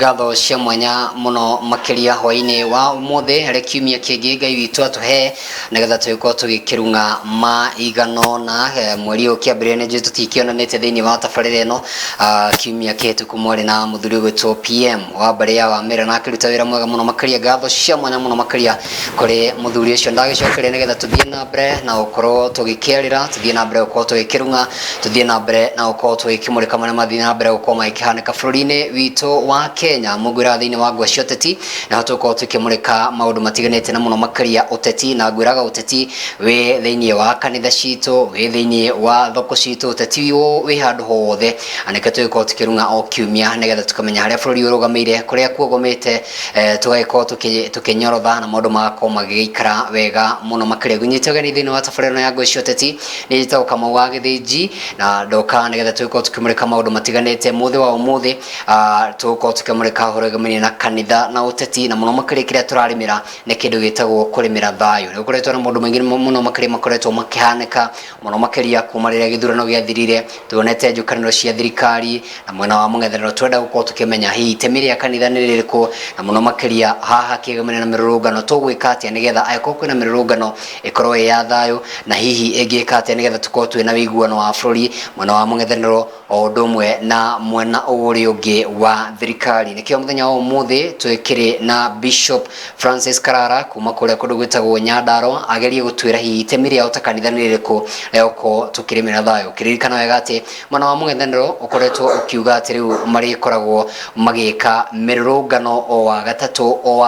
ngatho cia mwanya muno makiria hwaini wa umuthi hari kiumia kingi ngai witu atuhe nigetha twiko tugikirunga maigano na mweri ukiambire ne jitu tikionanite thiini wa tabarire ino kiumia kihituku mwari na muthuri gwitwo PM wa mbere ya Wamera na akiruta wira mwega muno makiria ngatho cia mwanya muno makiria kuri muthuri ucio ndagicokere nigetha tuthie na mbere na ukorwo tugikiarira tuthie na mbere ukorwo tugikirunga tuthie na mbere na ukorwo tugikimurika maria mathie na mbere ukorwo magikihanika bururi-ini witu wa Kenya mugwira thiini wa ngwa cia uteti na tukorwo tukimurika maundu matiganite na muno makiria uteti na ngwiraga uteti wi thiini wa kanitha citu wi thiini wa thoko citu uteti wi handu hothe anike tukorwo tukirunga o kiumia nigetha tukamenya haria bururi urugamire kuria kuogomete tugakorwo tukinyorotha na maundu magakorwo magikara wega muno makiria gunyite ugeni thiini wa tabarĩra ya ngwa cia uteti ni njitagwo Kamau wa Githĩnji na ndoka nigetha tukorwo tukimurika maundu matiganite muthi wa umuthi tukorwo tukimurika horogamania na kanitha na uteti na muno makiria kiria turarimira ni kindu gitagwo kurimira thayu ni ukoretwo na maundu maingi muno makiria makoretwo makihanika muno makiria kuma riria githurano giathirire tuonete njukaniro cia thirikari na mwena wa mung'ethaniro twenda gukorwo tukimenya hihi itemi ria kanitha ni ririku na muno makiria haha kigamania na mirurungano tugwika atia nigetha akorwo kwina mirurungano ikorwo ya thayu na hihi ingika atia nigetha tukorwo twina wiguano wa bururi mwena wa mung'ethaniro o ndumwe na mwena uri ungi wa thirikari nikio muthenya wa umuthi twikire na Bishop Francis Karara kuma kuria kundu gwitagwo Nyandarua agerie gutwira hihi itemi ria utakanitha ni ririku rioko tukirimira thayu kiririkana wega ati mwena wa mung'ethaniro ukoretwo ukiuga ati riu marikoragwo magika mirurungano o wa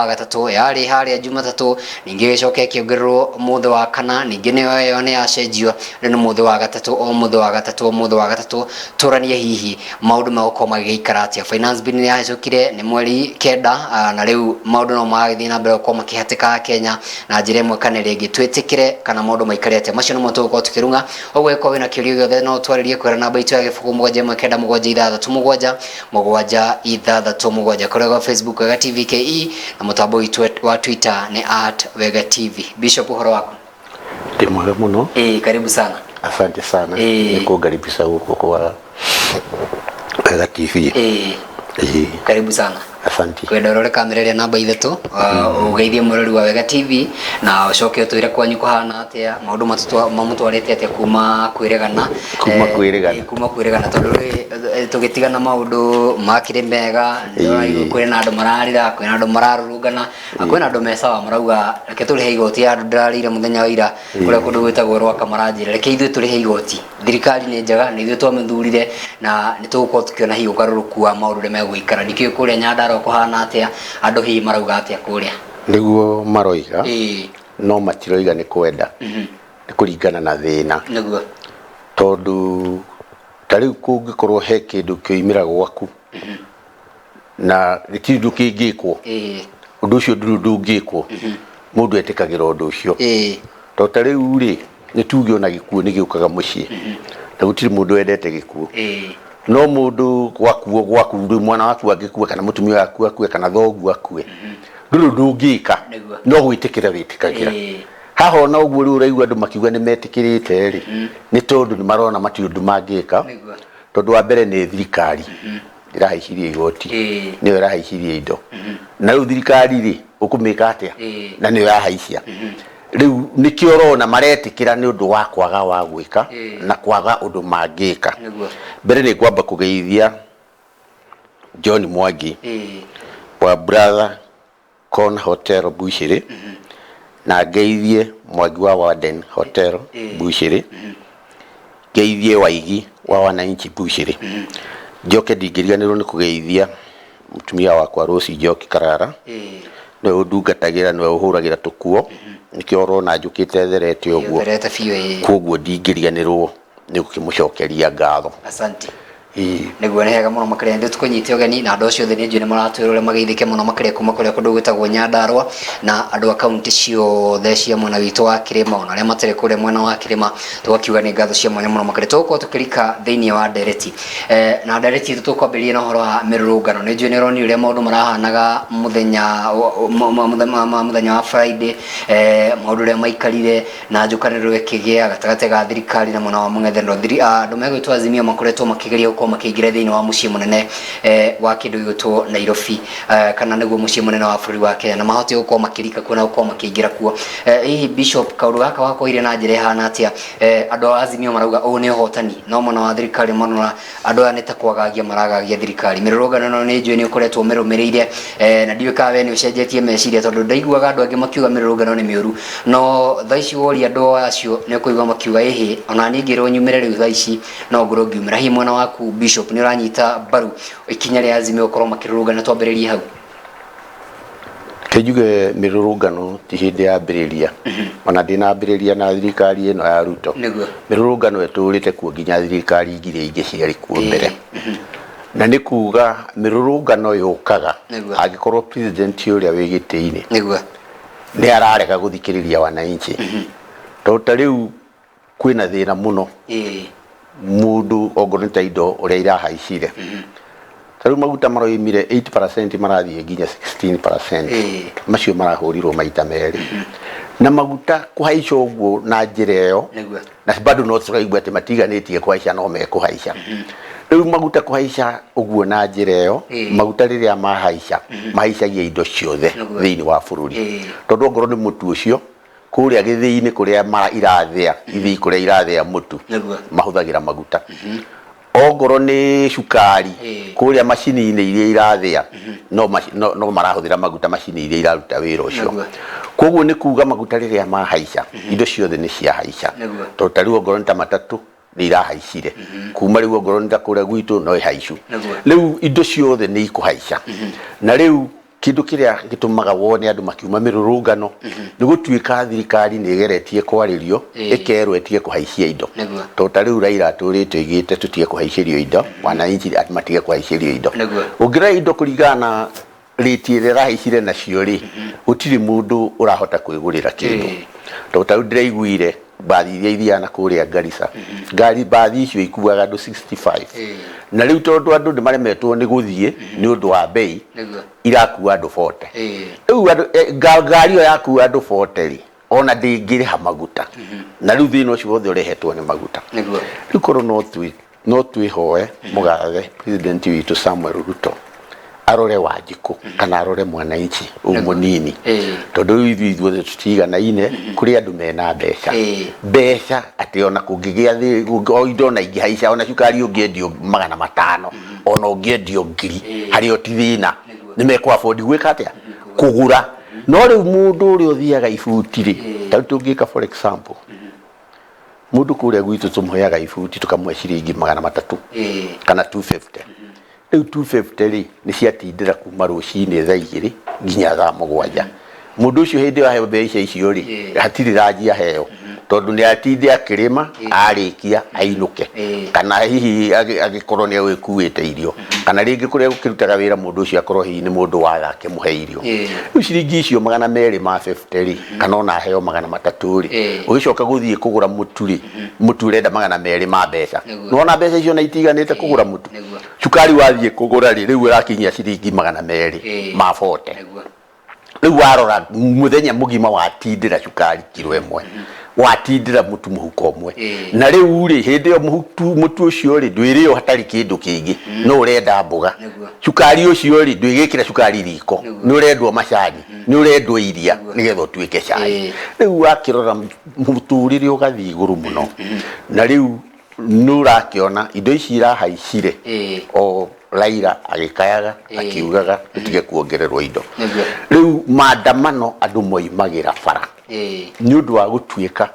gatatu yari haria Jumatatu ningi gicoke kiongererwo muthi wa kana ningi niyo ni yacenjio ni muthi wa gatatu turanie hihi maundu magoko magikara atia finance bill ni yahicukire ni mweri kenda na riu maundu no magithii na mbere kwa makihatika Kenya na njira imwe kana ringi twitikire kana maundu maikare atia macio no tuko tukirunga ogwe kwa wina kiurio giothe no twaririe kwera namba itu ya gifuku 1976 kuri kwa Facebook Wega TV KE na mutambo itu wa Twitter ni @Wega TV. Bishop horo wako Timore muno karibu sana. Asante sana nikukaribisha huko kwa Wega TV karibu sana. Asante. Kwenda rore kamera ria namba ithatu ugeithie murori wa Wega TV na ucoke utwire kwanyu kuhana atia maundu mamutwarite atia kuma kwiregana tondu tugitigana maundu makire mega kwina andu mararira kwina andu mararurungana kwina andu mesawa marauga reke turihe igoti andu ndararire muthenya wa ira kuria kundu gwitagwo Rwaka maranjira reke ithuĩ turihe igoti thirikari ni njega ni ithuĩ twamithurire na nitugukorwo tukiona hiyo ugaruruku wa maundu ria megũikara nikio kuria Nyandarua kuhana atia andu hihi marauga atia kuria niguo maroiga no matiroiga ni kwenda ni kuringana na thina niguo tondu tariu kungikorwo he kindu kioimira gwaku na gitindu kingikwo undu ucio ndungikwo mundu etikagira undu ucio to tariu ri ni tuge ona gikuo ni giukaga mucii na gutiri mundu endete gikuo no mundu gwaku ndu mwana waku angikua kana mutumia waku akue kana thogu akue ndungika no gwitikira witikagira haho na uguo ri uraigua andu makiuga ni metikirite ri ni tondu ni marona matiundu mangika tondu wa mbere ni thirikari irahaicirie igoti niyo irahaicirie indo na riu thirikari ri ukumika atia na niyo yahaicia riu nikio rona maretikira ni undu wa kwaga wa gwika na kwaga undu mangika mbere ni kwamba kugeithia John Mwangi wa Brother Con Hotel Bushiri na geithie Mwangi wa Warden Hotel Bushiri geithie Waigi wa Wananchi Bushiri joke digiriganirwo ni kugeithia mutumia wakwa Rose Njoki Karara ni undungatagira ni uhuragira tukuo nikio rona njukite therete uguo koguo ndingiriganirwo ni gukimucokeria ngatho. Asante. Niguo ni hega muno makiria ndu tukunyite ugeni na andu acio thini njune maratwirore mageithike muno makiria kuma kuria kundu gwitagwo Nyandarua na andu a kaunti ciothe cia mwena witu wa Kirima ona aria matire kuria mwena wa Kirima tugakiuga ni ngatho cia mwanya muno makiria tugukorwo tukirika thiini wa ndereti na ndereti tukwambiria na horo wa mirurungano ni njune roni uria maundu marahanaga muthenya wa Friday maundu ria maikarire na njukaniro ikigia gatagate ga thirikari na mwena wa mung'ethaniro andu megwitwo Azimio makoretwo makigeria gukorwo makiingira thiini wa mucii munene wa kindu gitwo Nairobi kana niguo mucii munene wa bururi wa Kenya na mahote gukorwo makirika kuo na gukorwo makiingira kuo. Hihi Bishop, kaundu gaka wakoire na njira ihana atia? Andu a Azimio marauga u ni uhotani no mwena wa thirikari monora andu aya ni ta kwagagia maragagia thirikari. Mirurungano no ni njui ni ukoretwo mirumirire na ndiwe kawe ni ucenjetie meciria tondu ndaiguaga andu angi makiuga mirurungano ni miuru no thaici wori andu acio ni kuigwa makiuga ehe ona ni ngiro nyumire riu thaici no ngoro ngiumira. Hihi mwena waku Bishop ni uranyita baru ikinya ria Azimio ukorwo makirurungana twambiririe hau? Kejuge mirurungano ti hindi ya mbiriria ona ndina mbiriria na thirikari ino ya Ruto. Mirurungano eturite kuo nginya thirikari igire ingi ciari kuo mbere na ni kuga mirurungano yukaga angikorwo president uria wi giti-ini ni ararega guthikiriria wananchi tondu riu kwina thina muno mundu ongorita indo uria irahaicire riu maguta maroimire 8% marathie nginya 16% macio marahurirwo maita meri na maguta kuhaica uguo na njira iyo na bado no turaigua ati matiganitie kuhaica no mekuhaica. Riu maguta kuhaica uguo na njira iyo maguta riria mahaica mahaicagia indo ciothe thiini wa bururi tondu ongorwo ni mutu ucio kuria githii-ini kuria irathia ithii kuria irathia mutu mahuthagira maguta. Ongorwo ni cukari kuria macini-ini iria irathia no marahuthira maguta macini iria iraruta wira ucio. Koguo ni kuga maguta riria mahaica indo ciothe ni ciahaica tondu tariu ongorwo ni ta matatu ni irahaicire kuma riu ongorwo ni ta kuria gwitu no ihaicu riu indo ciothe ni ikuhaica na riu kindu kiria gitumaga wone andu makiuma mirurungano ni gutuika thirikari ni igeretie kwaririo ikerwo etie kuhaicia indo tondu tariu Raila aturite igite tutie kuhaicirio indo wananchi matige kuhaicirio indo ungira indo kuringana rate ire rahaicire nacio ri gutiri mundu urahota kwigurira kindu tondu tariu ndiraiguire bathi iria ithiana kuria Garissa bathi icio ikuaga andu 65 na riu tondu andu ni maremetwo ni guthie ni undu wa bei irakua andu 40 riu ngari iyo yakua andu 40 ri ona ndingiriha maguta na riu thina ucio wothe urehetwo ni maguta riu korwo no twihoe mugathe president witu Samuel Ruto arore Wanjiku kana arore mwananchi umunini tondu ithuothe tutiganaine kuri andu mena mbeca ati ona kungigia thi indo na ingihaica ona cukari ungiedio 500 ona ungiedio 1000 hari o tithina ni mekwa afford gwika atia kugura no riu mundu uri uthiaga ibuti ri tau tungika for example mundu kuria gwitu tumuheaga ibuti tukamwe ciringi 300 kana 250 riu 250 ri ni ciatindira kuma rucini thaa 2 nginya thaa 7 mundu ucio hindi wa heo mbeca icio ri hatiri rangi aheo tondu ni atinde akirima arikia ainuke kana hihi agikorwo ni agikuite irio kana ringi kuria gukirutaga wira mundu ucio akorwo hihi ni mundu wathake muhe irio riu ciringi icio 250 ri kana ona heo 300 ri ugicoka guthie kugura mutu ri mutu renda 200 ma mbeca nona mbeca icio na itiganite kugura mutu cukari wathie kugura ri riu urakinyia ciringi 200 ma 40 riu warora muthenya mugima watindira cukari kilo 1 watindira mutu muhuko umwe na riu ri hindi yo mutu ucio ri ndwirio hatari kindu kingi no urenda mboga cukari ucio ri ndwigikira cukari riko ni urendwo macani ni urendwo iria nigetha utuike cai riu wakirora muturire ugathi iguru muno na riu nurakiona indo ici irahaicire o Raila agikayaga akiugaga tutige kuongererwo indo riu maandamano andu moimagira bara ni undu wa gutuika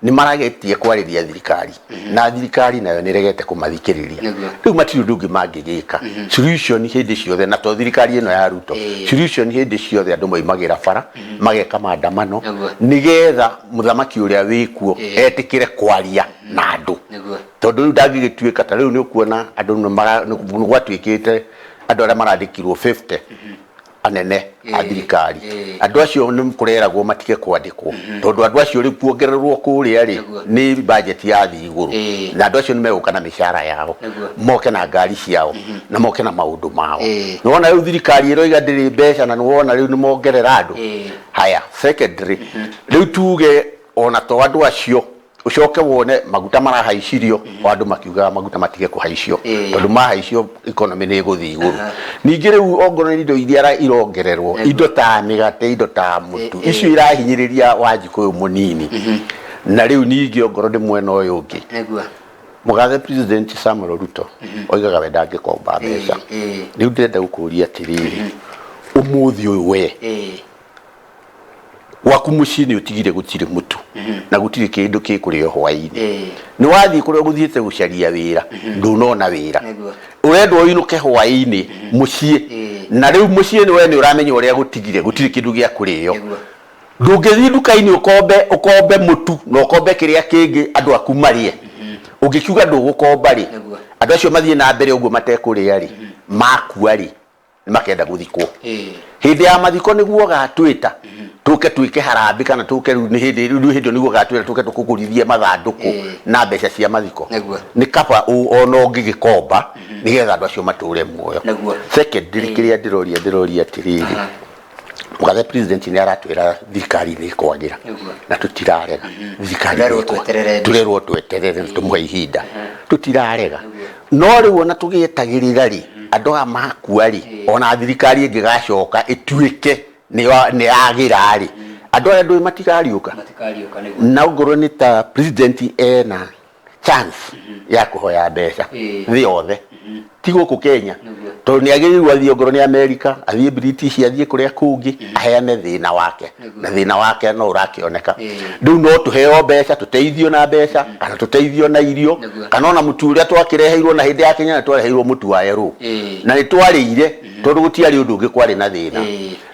ni maragetie kwariria thirikari na thirikari nayo ni regete kumathikiriria riu matiri ndungi mangigika solution hindi ciothe na to thirikari ino ya Ruto solution hindi ciothe andu moimagira bara mageka maandamano nigetha muthamaki uria wikuo etikire kwaria na andu tondu riu ndangigituika ta riu ni ukuona andu ni gwatuikite andu aria marandikirwo 50 anene a thirikari andu acio ni kureragwo matige kwandikwo tondu andu acio ri kuongererwo kuria ri ni budget ya thi iguru na andu acio ni meguka na mishara yao moke na ngari ciao na moke na maundu mao nona riu thirikari iroiga ndiri mbeca na nuona riu ni mongerera andu haya secondary riu tuge ona to andu acio ucoke wone maguta marahaicirio andu makiuga maguta matige kuhaicio tondu mahaicio economy ni guthii iguru ningi riu ongoro indo iria irongererwo indo ta migate indo ta mutu icio irahinyiriria Wanjikuyu munini na riu ningi ongoro ndi mwena uyu ungi mugathe president Samuel Ruto oigaga we ndangikomba mbeca riu ndenda gukuria atiriri umuthi uyu we waku mucini utigire gutire mutu na gutire kindu kikurio hwaini ni wathi kurio guthiete gucaria wira ndunona wira urendwo inuke hwaini mucie na riu mucie ni we ni uramenya uria gutigire gutire kindu gia kurio ndungithi duka-ini ukombe mutu na ukombe kiria kingi andu aku marie ungikiuga ndugukomba ri andu acio mathie na mbere uguo matekuria ri makua ri ni makenda guthikwo hindi ya mathiko niguo gatwita tuke twike harambi kana tuke hindi niguo gatwira tuke tukugurithie mathanduku na mbeca cia mathiko ni kaba ono ngigikomba nigetha andu acio mature muoyo secondary kiria ndiroria tiriri mugathe president ni aratwira thirikari ni kwagira na tutirarega thirikari turerwo tweterere tumuhe ihinda tutirarega no riu ona tugietagirira ri andu amakua ri ona thirikari ingigacoka ituike ni agira ri andu andu matikariuka na ungoro ni ta president ena chance ya kuhoya mbeca thi othe tigo ku Kenya to ni agirirwo athie ongoro ni America athie British athie kuria kungi aheane thina wake na thina wake no urakioneka riu no tuheo mbeca tuteithio na mbeca kana tuteithio na irio kana ona mutu uria twakireheirwo na hindi ya Kenya na twareheirwo mutu wa yeru na ni twarire tondu gutiari undu ungi kwari na thina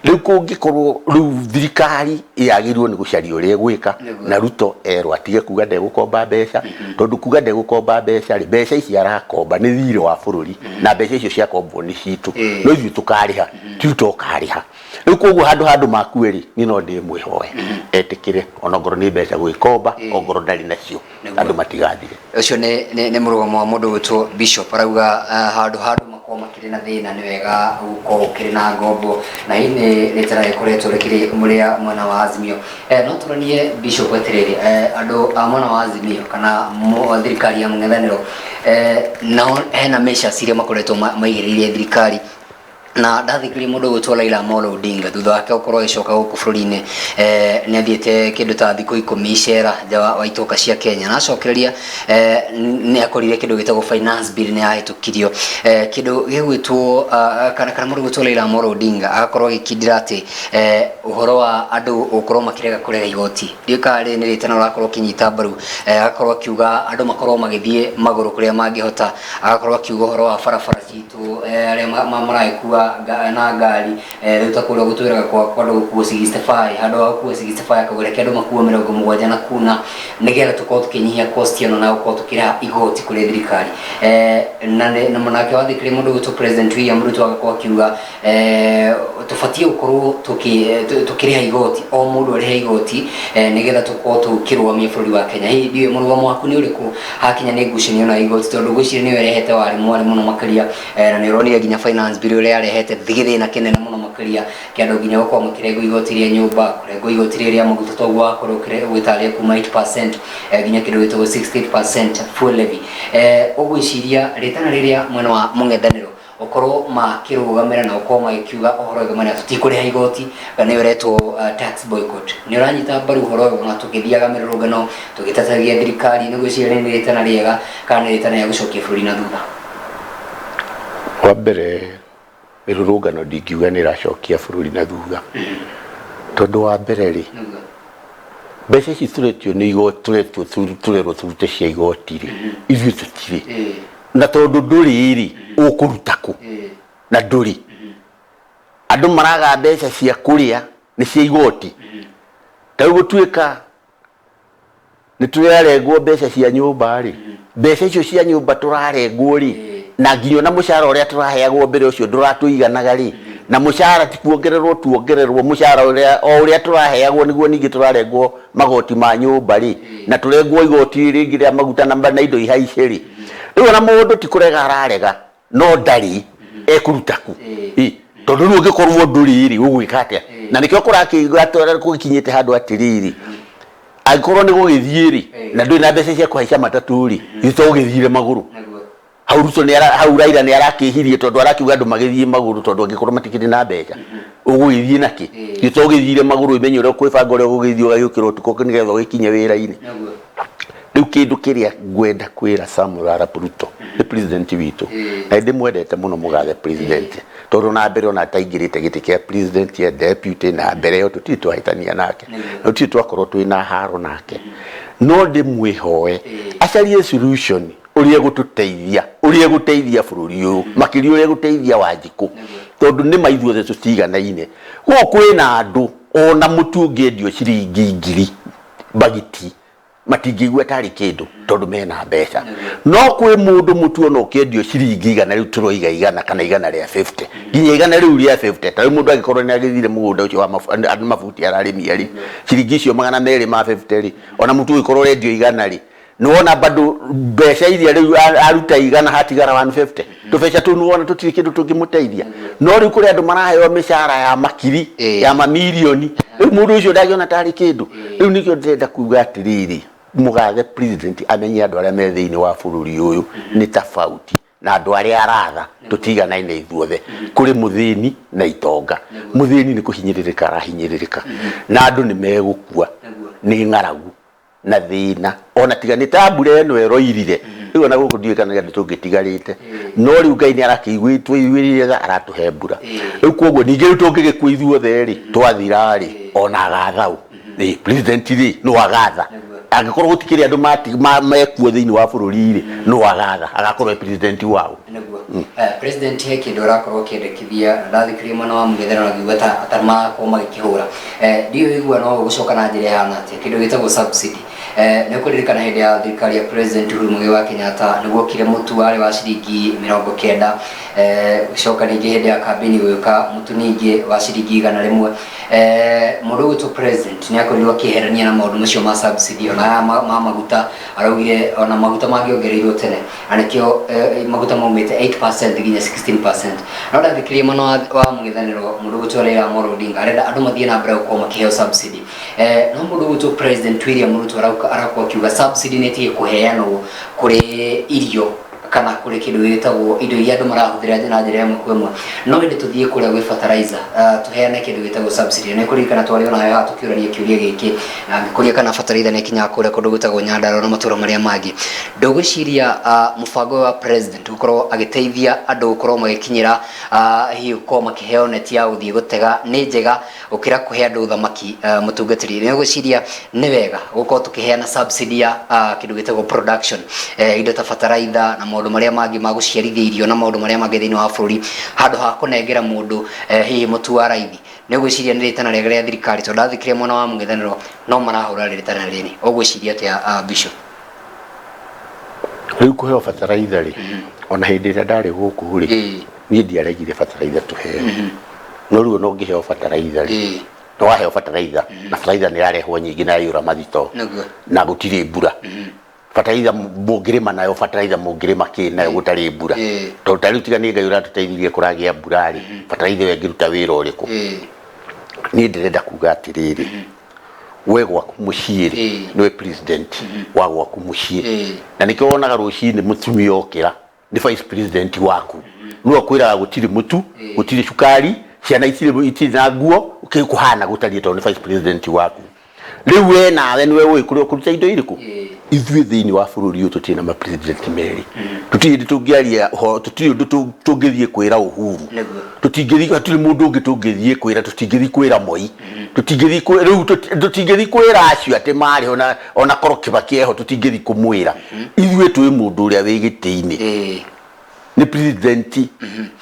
riu kungikorwo riu thirikari yagirirwo ni gucaria uria gwika na Ruto erwo atige kuga ndegukomba mbeca tondu kuga ndegukomba mbeca ri mbeca ici arakomba ni thire wa bururi na mbeca icio cia kombo ni citu no ithu tukariha tuto kariha riu koguo handu makueri ni no ndi mwihoe etikire onongoro ni mbeca gwikomba ongoro ndari nacio andu matigathire ucio ni murugamo wa mundu witwo Bishop arauga handu makoma makiri na thina ni wega uko kiri na ngombo na hii ni tara ikoretwo rekiri muria mwana wa Azimio no turanie Bishop atiriri andu a mwana wa Azimio kana thirikari ya mung'ethaniro na hena mesha siria makoretwo maigiririe thirikari na ndathikiri mundu gwitwo Raila Amolo Odinga thutha wake ukorwo icoka guku bururi-ini ni athiete kindu ta thikũ 10 icera nja wa itoka cia Kenya na acokereria ni akorire kindu gitagwo finance bill ni ahitukirio kindu gigwitwo kana mundu gwitwo Raila Amolo Odinga agakorwo gikindira ati uhoro wa andu ukorwo makirega kurega igoti ndikari ni ritana urakorwo kinyita mbaru agakorwo akiuga andu makorwo magithie maguru kuria mangihota agakorwo akiuga uhoro wa barabara citu aria maraikua na ngari utakuwa gutwira kwa ndo ku 65 hado ku 65 akagura kendo makuwa 70 na kuna nigetha tuko tukinyihia cost ino na uko tukira igoti kuri thirikari na munake wa thikiri mundu gutu president William Ruto agakorwo akiuga tufatie ukorwo tukiriha igoti o mundu ariha igoti nigetha tuko tukirwamia bururi wa Kenya hii ndiwe murugamo waku ni uriku hakinya ni ngucanio na igoti tondu ngucanio ni werehete wari mwari muno makaria na ni ronire ginya finance bill uri arehete thigithina kinene muno makaria kiando ginya gukwa makirego igoti ria nyumba kurego igoti ria maguta togu wakorwo gwitaria kuma 8% ginya kindu gitwo 60% full levy ugwiciria ritana riria mwena wa mung'ethaniro okorwo makirugamira na okorwo magikiuga ohoro gamana tutikuriha igoti kana yoretwo tax boycott ni uranyita mbaru uhoro na tukithiaga mirurungano tugitatagia thirikari ni gwiciria ni ritana riega kana ritana ya gucokia bururi na thutha wa mbere mirurungano ndingiuga ni racokia bururi na thutha tondu wa mbere ri mbeca ici turetio ni igoti turerwo turute cia igoti ri ithuĩ tutiri na tondu nduri ri ukuruta ku na nduri andu maraga mbeca cia kuria ni cia igoti tau gutuika ni turarengwo mbeca cia nyumba ri mbeca icio cia nyumba turarengwo ri na nginyo na mushara uria turaheagwo mbere ucio nduratuiganaga ri na mushara tuongererwo mushara uria turaheagwo niguo ningi turarengwo magoti ma nyumba ri na turengwo igoti ringi ria maguta na indo ihaice ri riu na mundu ti kurega ararega no ndari ekurutaku tondu riu ngikorwo nduri ri ugwika atia na nikio kurakiuga tore kukinyite handu atiriri Angorwo ni gugithiiri na ndui na mbeca cia kuhaica matatu ri gito gugithire maguru hau Ruto ni hau Raila ni arakihirie tondu arakiuga andu magithie maguru tondu angikorwo matikiri na mbeca ugugithie naki gito gugithire maguru imenye uri kwibanga uri gugithio gayukirwo tuko ni getho gikinye wira-ini riu kindu kiria ngwenda kwira Samuel Arap Ruto ni president witu na ndimwendete muno mugathe president tondu na mbere ona taingirite giti kia president ya deputy na mbere yo tuti twahitania nake no tuti twakorwo twina haro nake no ndimwihoe acarie solution uria guteithia bururi uyu makiri uria guteithia Wanjiku tondu ni maithuothe tutiganaine go kwina andu ona mutu ungendio ciringi ngiri bagiti matingigwa tari kindu tondu mena mbeca no kwi mundu mutu ono kendio ciringi 100 riu turoiga 100 kana 100 ria 50 nginya 100 riu ria 50 tawi mundu agikorwo ni agithire mugunda ucio wa mafuti ararimi ari ciringi cio 200 ma 50 ri ona mutu ugikorwo rendio 100 ri nuona bado mbeca iria riu aruta 100 hatigara 150 tubeca tu nuona tutiri kindu tungimuteithia no riu kuri andu maraheo mishara ya makiri ya mamilioni riu mundu ucio ndagiona tari kindu riu nikio ndenda kuga atiriri mugathe president amenye andu aria me thiini wa bururi uyu ni tofauti na andu aria aratha tutiganaine ithuothe kuri muthini na itonga muthini ni kuhinyiririka arahinyiririka na andu ni megukua ni ngaragu na thina ona tiga ni tabure no eroirire riu na guku ndiikana ndi tungitigarite no riu Ngai ni arakiguitwe iwirire aratuhe mbura riu koguo ningi riu tungigikwa ithuothe ri twathira ri ona agathau ni president ri no agatha angikorwo gutikiri andu mekuo thiini wa bururi ri no agatha agakorwo president wao president heki ndorakorwo kiendekithia ndathikiri mwana wa mugethero na giwata atarma ko magikihura ndio igwa no gucoka na njira yana ati kindu gitagwo subsidy ne kuririkana hende ya thirikari ya president Uhuru Muigai wa Kenyatta niguo kire mutu wale wa ciringi 90 gucoka ningi hende ya campaign guka mutu ningi wa ciringi 100 mundu witu president ni akorirwo kiherania na maundu macio ma subsidy ona maguta araugire ona maguta magiongereirwo tene anikio maguta maumite 8% nginya 16% no ndathikiriye mwana wa mugithaniro mundu witu Raila Amolo Odinga arenda andu mathie na mbere gukoma makiheo subsidy no mundu witu president William Ruto arakwa kiuga subsidy netie kuheanwo kuri irio kana kuri kindu gitagwo indo iria andu marahuthira na njira ya mkwemwe no indi tuthie kuria gwe fertilizer tuheane kindu gitagwo subsidy ne kuri kana twari ona ya tukiurania kiuria giki kuria kana fertilizer ne kinya kuria kundu gitagwo Nyandarua na matura maria mangi ndogushiria mubango wa president ukorwo agiteithia andu ukorwo magikinyira hiyo ko makiheo neti ya uthie gutega ni njega ukira kuhe andu thamaki mutungatiri ne gushiria ni wega gukorwo tukiheana subsidy ya kindu gitagwo production indo ta fertilizer na maundu maria mangi maguciarithia irio na maundu maria mangi thiini wa bururi handu ha kunengera mundu hihi mutu wa raithi ne gwiciria ni ritana rĩa thirikari to ndathikire mwana wa mugithaniro no marahura ritana rini ogwiciria atia bishop riu kuheo fertilizer ri ona hindi ria ndari guku ri ni ndiaregire fertilizer tuheo no riu no ngiheo fertilizer ri no waheo fertilizer na fertilizer ni yarehwo nyingi na yura mathito na gutiri mbura fertilizer mungirima nayo fertilizer mungirima kinayo gutari mbura to tari tigani Ngai uratuteithirie kuragia mbura ri fertilizer wengiruta wira uriku ni ndirenda kuga atiriri we gwaku muciiri niwe president wa gwaku muciiri na nikio wonaga rucini mutumia okira ni vice president waku no akwira gutiri mutu gutiri cukari ciana itiri na nguo ukikuhana gutari to ni vice president waku riu we nawe niwe wikurio kuruta indo iriku ithuĩ thiini wa bururi uyu tutina ma president meri tutiri tungiaria tutiri undu tungithie kwira Uhuru tutingithie haturi mundu ungi tungithie kwira tutingithie kwira Moi tutingithie riu tutingithie kwira acio ati mari ona korwo Kibaki eho tutingithie kumwira ithuĩ twi mundu uria wi gitiini ni president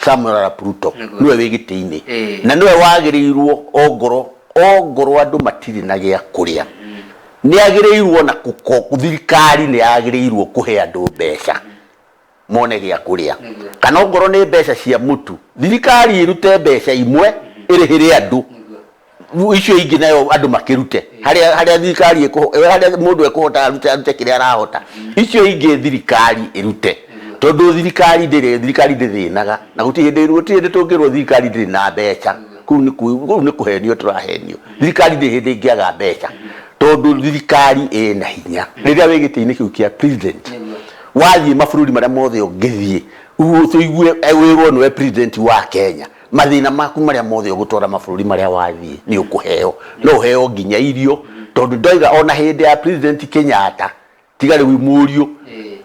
Samuel Arap Ruto niwe wi gitiini na niwe wagirirwo ongoro andu matiri na gia kuria ni agirirwo na thirikari ni agirirwo kuhe andu mbeca mone gia kuria kana ongoro ni mbeca cia mutu thirikari irute mbeca imwe irihire andu icio ingi nayo andu makirute haria thirikari haria mundu ekuhota arute kiria arahota icio ingi thirikari irute tondu thirikari ndithinaga na gutiri tungirwo thirikari ndiri na mbeca kuu ni kuhenio turahenio thirikari ndi hindi ngiaga mbeca tondu thirikari ina hinya riria wi giti-ini kiu kia president wathie mabũrũri maria mothe ũngĩthie ũigue wĩrwo nĩwe president wa Kenya mathina maku maria mothe ũgũtwara mabũrũri maria wathie nĩ ũkũheo no ũheo nginya irio tondu ndoiga ona hĩndĩ ya president Kenyatta tiga rĩu mũriũ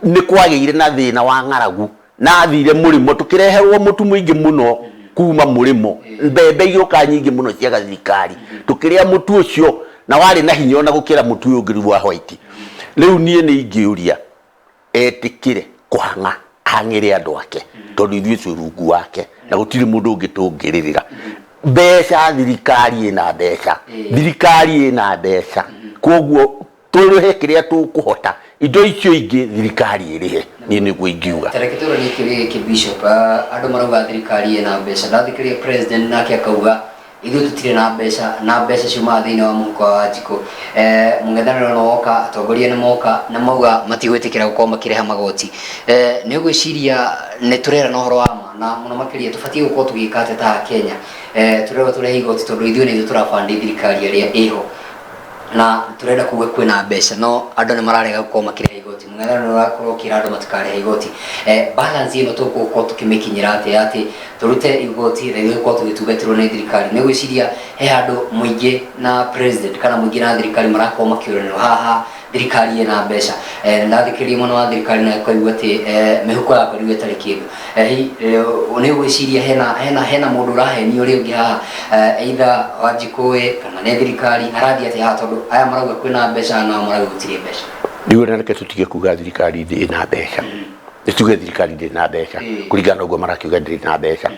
nĩ kwagĩire na thĩna wa ng'aragu na athire mũrĩmo tũkĩreherwo mũtu mũingĩ mũno kuma mũrĩmo mbembe igĩũka nyingĩ mũno cia thirikari tũkĩrĩa mũtu ũcio na warĩ na hinya ona gũkĩra mũtu ũyũ ũngĩ wa white rĩu niĩ nĩ ingĩũria etikire kwanga hangire andu ake tondu ithuĩ tũ rungu wake na gũtirĩ mũndũ ũngĩtũngĩrĩrĩra mbeca thirikari ina mbeca thirikari ina mbeca koguo tũrĩhe kĩrĩa tũkũhota indo icio ingĩ thirikari ĩrĩhe niĩ nĩguo ingiuga tareketoro nĩ kĩrĩa kĩ bishop andũ marauga thirikari ina mbeca ndathikĩrĩria president nake akauga ithuĩ tũtirĩ na mbeca ciuma thĩinĩ wa mũhuko wa Wanjikũ mũng'ethanĩro no woka atongoria nĩ moka na mauga matigwĩtĩkĩra gũkorwo makĩrĩha magoti nĩ ũgwĩciria nĩ tũrera na ũhoro wa ma na mũno makĩria tũbatiĩ gũkorwo tũgĩka atĩa ta Kenya tũreba tũrehe igoti tondũ ithuĩ nĩ ithuĩ tũrabandi thirikari ĩrĩa ĩho na turenda kuga kwina mbeca no andũ nĩ mararega gũkorwo makĩrĩha igoti mũng'ethanĩro ũrakorwo ũkĩra andũ matikarĩhe igoti balance ĩno tũgũkorwo tũkĩmĩkinyĩra atĩa turute igoti na gũkorwo tũgĩtungatĩrwo nĩ thirikari nĩ gwĩciria he handũ mũingĩ na president kana mũingĩ na thirikari marakorwo makĩũranĩrwo haha thirikari ina mbeca ndathikĩrĩria mũno wa thirikari na koigua atĩ mĩhuko yakwa rĩu ĩtarĩ kĩndũ nĩ gwĩciria hena mũndũ ũrahenio ũrĩa ũngĩ haha either Wanjikũ kana nĩ thirikari arathiĩ atĩ haha tondũ aya marauga kwĩna mbeca na marauga gũtirĩ mbeca rĩu na reke tũtige kuga thirikari ina mbeca tuge thirikari ina mbeca kũringana na ũguo marakiuga ndĩrĩ na mbeca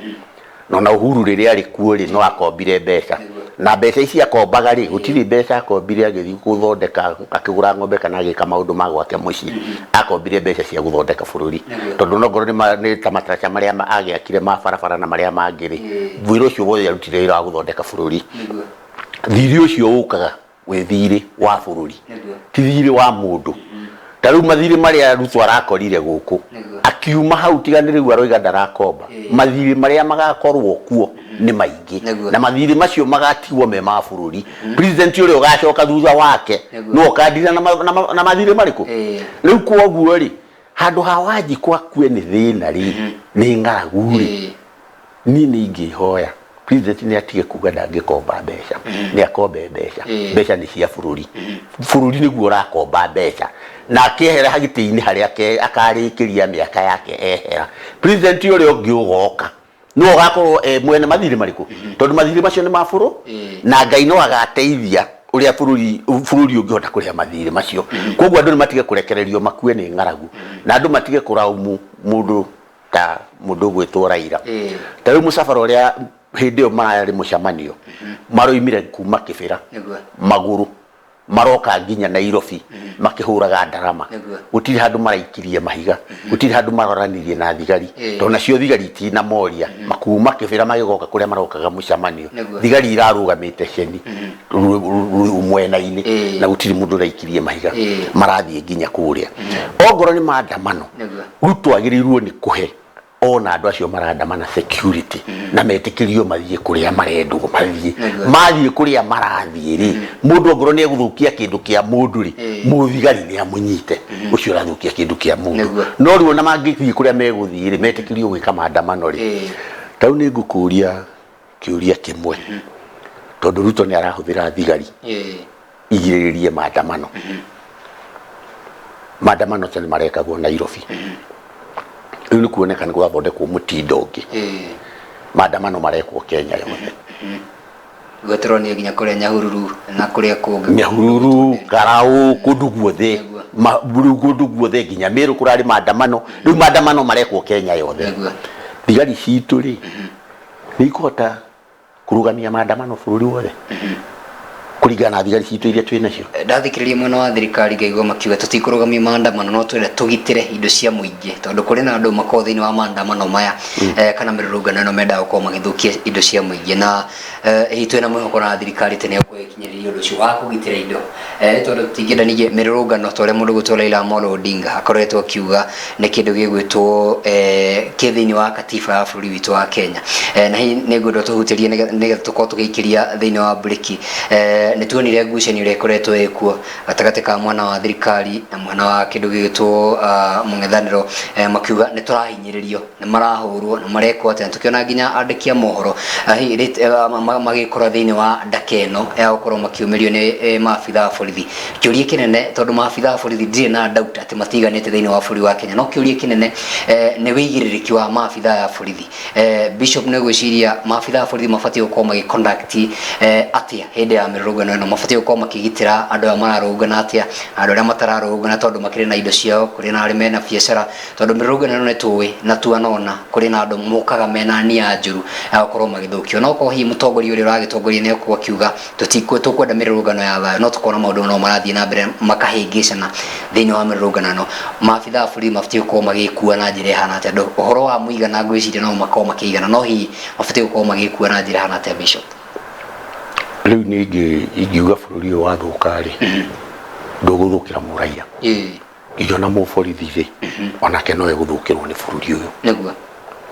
na Uhuru rĩrĩa arĩ kuo rĩ no akombire mbeca na mbeca ici akombaga rĩ gũtirĩ mbeca akombire agĩthiĩ gũthondeka akĩgũra ng'ombe kana agĩka maũndũ ma gwake mũciĩ akombire mbeca cia gũthondeka bũrũri tondũ no ngoro nĩ ta mataraca marĩa agĩakire ma barabara na marĩa mangĩ rĩ wĩra ũcio wothe arutire wĩra wa gũthondeka bũrũri thirĩ ũcio ũkaga wĩ thirĩ wa bũrũri ti thirĩ wa mũndũ ta rĩu mathirĩ marĩa Ruto arakorire gũkũ akiuma hau tigani rĩu aroiga ndarakomba mathirĩ marĩa magakorwo kuo nĩ maingĩ na mathirĩ macio magatigwo me ma bũrũri president ũrĩa ũgacoka thutha wake no okandira na mathirĩ marĩkũ rĩu koguo rĩ handũ ha Wanjikũ akue nĩ thĩna rĩ nĩ ng'aragu rĩ niĩ nĩ ingĩhoya president nĩ atige kuga ndangĩkomba mbeca nĩ akombe mbeca nĩ cia bũrũri nĩguo ũrakomba mbeca na akĩehera gĩtĩ-inĩ harĩa akarĩkĩria mĩaka yake ehera president ũrĩa ũngĩ ũgoka no ũgakorwo mwene mathirĩ marĩkũ tondũ mathirĩ macio nĩ ma bũrũri na Ngai no agateithia ũrĩa bũrũri ũngĩhota kũrĩha mathirĩ macio koguo andũ nĩ matige kũrekererio makue nĩ ng'aragu na andũ matige kũraumu mũndũ ta mũndũ gwĩtwo Raila ta rĩu mũcabara ũrĩa hĩndĩ ĩyo mararĩ mũcemanio maroimire kuma Kĩbĩra magũrũ maroka nginya Nairobi makĩhũraga ndarama gũtirĩ handũ maraikirie mahiga gũtirĩ handũ maroranirie na thigari tondũ nacio thigari itina moria makuma Kĩbĩra magĩgoka kũrĩa marokaga mũcemanio thigari irarũgamĩte ceni mwena-inĩ na gũtirĩ mũndũ ũraikirie mahiga marathiĩ nginya kũrĩa ongorwo nĩ maandamano Ruto agĩrĩirwo nĩ kũhe ona andũ acio marandamana security na metĩkĩrio mathiĩ kũrĩa marendwo mathiĩ kũrĩa marathiĩ rĩ mũndũ ongorwo nĩ egũthũkia kĩndũ kĩa mũndũ rĩ mũthigari nĩ amũnyite ũcio ũrathũkia kĩndũ kĩa mũndũ no rĩu ona mangĩthiĩ kũrĩa megũthiĩ rĩ metĩkĩrio gwĩka maandamano rĩ ta rĩu nĩ ngũkũria kĩũria kĩmwe tondũ Ruto nĩ arahũthĩra thigari igirĩrĩrie maandamano tene marekagwo Nairobi rĩu nĩ kuoneka nĩ gwathondekwo mũtindo ũngĩ maandamano marekwo Kenya yothe gwetĩrwo nĩ nginya kũrĩa Nyahururu na kũrĩa kũngĩ Nyahururu Ngaraũ kũndũ guothe nginya Meru kũrarĩ maandamano rĩu maandamano marekwo Kenya yothe thigari citũ rĩ nĩ ikũhota kũrũgamia maandamano bũrũri wothe kũringana na thigari citũ iria twĩ nacio ndathikĩrĩria mwena wa thirikari ngaigua makiuga tũtikũrũgamia maandamano no twenda tũgitĩre indo cia mũingĩ tondũ kũrĩ na andũ makoragwo thĩinĩ wa maandamano maya kana mĩrũrũngano ĩno mendaga gũkorwo magĩthũkia indo cia mũingĩ na hihi twĩna mwĩhoko na thirikari tene gũkinyĩrĩria ũndũ ũcio wa kũgitĩra indo tondũ tũtingĩendanirie mĩrũrũngano ta ũrĩa mũndũ gwĩtwo Raila Amolo Odinga akoretwo akiuga nĩ kĩndũ gĩgwĩtwo kĩ thĩinĩ wa katiba ya bũrũri witũ wa Kenya na hihi nĩ ngwenda tũhutĩrie nĩgetha tũkorwo tũgĩikĩria thĩinĩ wa breki nĩ tuonire ngucanio ĩrĩa ĩkoretwo ĩkuo gatagatĩ ka mwana wa thirikari na mwana wa kĩndũ gĩgĩtwo mũng'ethanĩro, makiuga nĩ tũrahinyĩrĩrio, nĩ marahũrwo, nĩ marekwo atĩ, tũkĩona nginya andĩki a mohoro magĩkora thĩinĩ wa ndaka ĩno ya gũkorwo makiumĩrio nĩ maabitha a borithi. Kĩũria kĩnene, tondũ maabitha a borithi ndirĩ na doubt atĩ matiganĩte thĩinĩ wa bũrũri wa Kenya, no kĩũria kĩnene nĩ wĩigĩrĩrĩki wa maabitha a borithi. Bishop nĩ gwĩciria maabitha a borithi mabatiĩ gũkorwo magĩconduct atĩa hĩndĩ ya mĩrũrũngano ĩno, mabatiĩ gũkorwo makĩgitĩra andũ arĩa mararũrũngana atĩa, andũ arĩa matararũrũngana tondũ makĩrĩ na indo ciao, kũrĩ na arĩa mena biacara, tondũ mĩrũrũngano ĩno nĩ tũĩ na tuanona kũrĩ na andũ mokaga mena nia njũru ya gũkorwo magĩthũkio. No korwo hihi mũtongoria ũrĩa ũragĩtongoria nĩ gũkorwo akiuga tũkwenda mĩrũrũngano ya thayũ, no tũkona maũndũ no marathiĩ na mbere makahĩngĩcana thĩinĩ wa mĩrũrũngano ĩno, maabitha a borithi mabatiĩ gũkorwo magĩkua na njĩra ĩhana atĩa? Andũ ũhoro wa mũigana ngwĩciria no makorwo makĩigana, no hihi mabatiĩ gũkorwo magĩkua na njĩra ĩhana atĩa Bishop? Rĩu ningĩ ingiuga bũrũri ũyũ wathũka-rĩ, ndũgũthũkĩra mũraiya, nginya mũborithi rĩ onake no egũthũkĩrwo nĩ bũrũri ũyũ. Nĩguo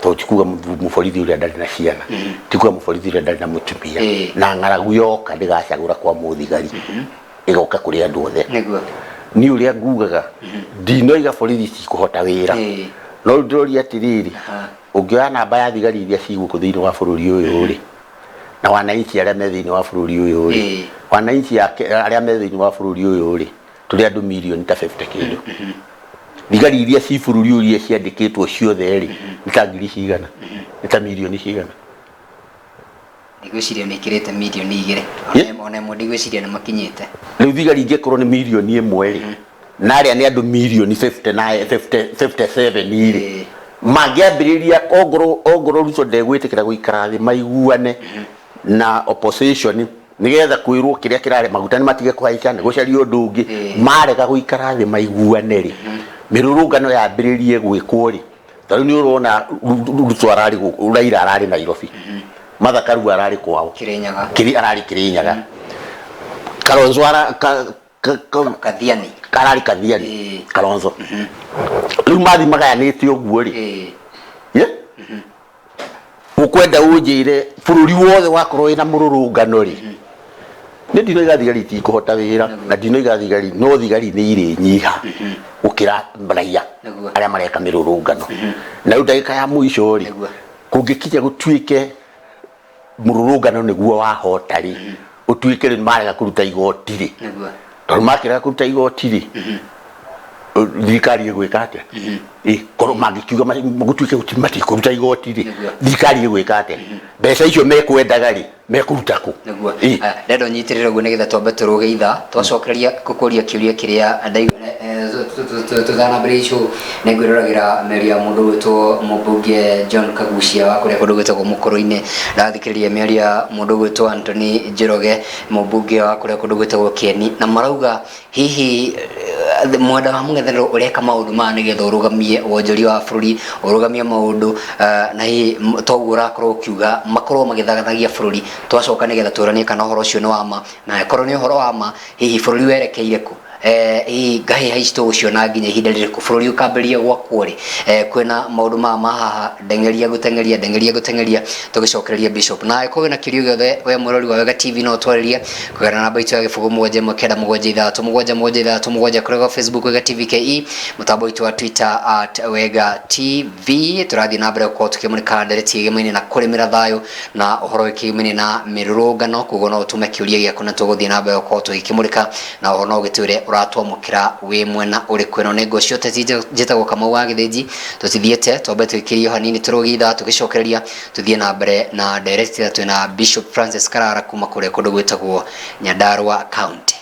tondũ ti kuga mũborithi ũrĩa ndarĩ na ciana, ti kuga mũborithi ũrĩa ndarĩ na mũtumia, na ng'aragu yoka ndĩgacagũra kwa mũthigari, ĩgoka kũrĩ andũ othe. Niĩ ũrĩa ngugaga ndinoiga borithi cikũhota wĩra, no ndĩroria atĩrĩrĩ, ũngĩoya namba ya thigari iria cigũkũ thĩinĩ wa bũrũri ũyũ rĩ, na wananchi arĩa me thĩinĩ wa bũrũri ũyũ rĩ, wananchi arĩa me thĩinĩ wa bũrũri ũyũ rĩ, tũrĩ andũ mirioni ta 50 kĩndũ. Thigari iria ci bũrũri ũyũ iria ciandĩkĩtwo ciothe rĩ, nĩ ta ngiri cigana, nĩ ta mirioni cigana. Ndigwĩciria nĩ ikĩrĩte mirioni 2, ona ĩmwe ndigwĩciria nĩ makinyĩte. Rĩu thigari ingĩkorwo nĩ mirioni 1 rĩ, na arĩa nĩ andũ mirioni 57 rĩ, mangĩambĩrĩria ongorwo Ruto ndegwĩtĩkĩra gũikara thĩ maiguane na opposition nigetha kwirwo kiria kirare maguta ni matige kuhaica ni gucario undu ungi marega guikara thi maiguane ri mirurungano yambiririe gwikwo ri tari ni urona Ruto arari Raila arari Nairobi Mathakaru arari kwao Kirinyaga arari Kirinyaga Kalonzo Kathiani arari Kathiani Kalonzo riu mathi magayanite uguo ri ukwenda unjire bururi wothe wakorwo ina mururungano ri ni ndino igathigari ti kuhota wira na ndino igathigari no thigari ni iri nyiha ukira mbraiya aria mareka mirurungano na ndagika ya muico ri kungikinya gutuike mururungano niguo wahota ri utuike ri marega kuruta igoti ri tondu makira kuruta igoti ri thirikari igwika atia korwo mangikiuga gutuike gutimati kuruta igoti ri thirikari igwika atia mbeca icio mekwendaga ri mekuruta ku rendo nyitirira guo nigetha twambe turuge itha twacokeria kukuria kiuria kiria tuthana brecho negwiriragira meri ya mundu gwitwo mubunge John Kagucia wa kuria kundu gwitwo Mukuru-ini ndathikiriria meri ya mundu gwitwo Anthony Njoroge mubunge wa kuria kundu gwitwo Kieni na marauga hihi mwenda wa mũng'ethanĩro ureka maundu ma nigetha urugamie wonjori wa bururi urugamie maundu na hihi toguo urakorwo ukiuga makorwo magithagathagia bururi twacoka nigetha turanie kana horo ucio ni wama na korwo ni horo wama hihi bururi werekeire ku gahe haisto ucio na nginya ihinda ririku bururi ukamberia gwakwo ri kwina maundu ma haha ndengeria gutengeria tugicokereria Bishop na ko na kirio giothe we murori wa Wega TV no twariria kugana namba itu ya gifugo 1773 kuri Facebook Wega TV KE mutambo itu wa Twitter @Wega TV turathi na mbere ko tukimurika ndereti gemene na kurimira thayo na uhoro ikimene na mirurungano kugo no tume kiuria giaku na tuguthie na mbere ko tukimurika na uhoro no gitwire uratwamukira we mwena uri kweno nego cio tetijeta kama wa githiji tutithiete twambe twikirio hanini turugitha tugicokereria tuthie na mbere na director twina Bishop Francis Karara kuma kure kundu gwitagwo Nyandarua County.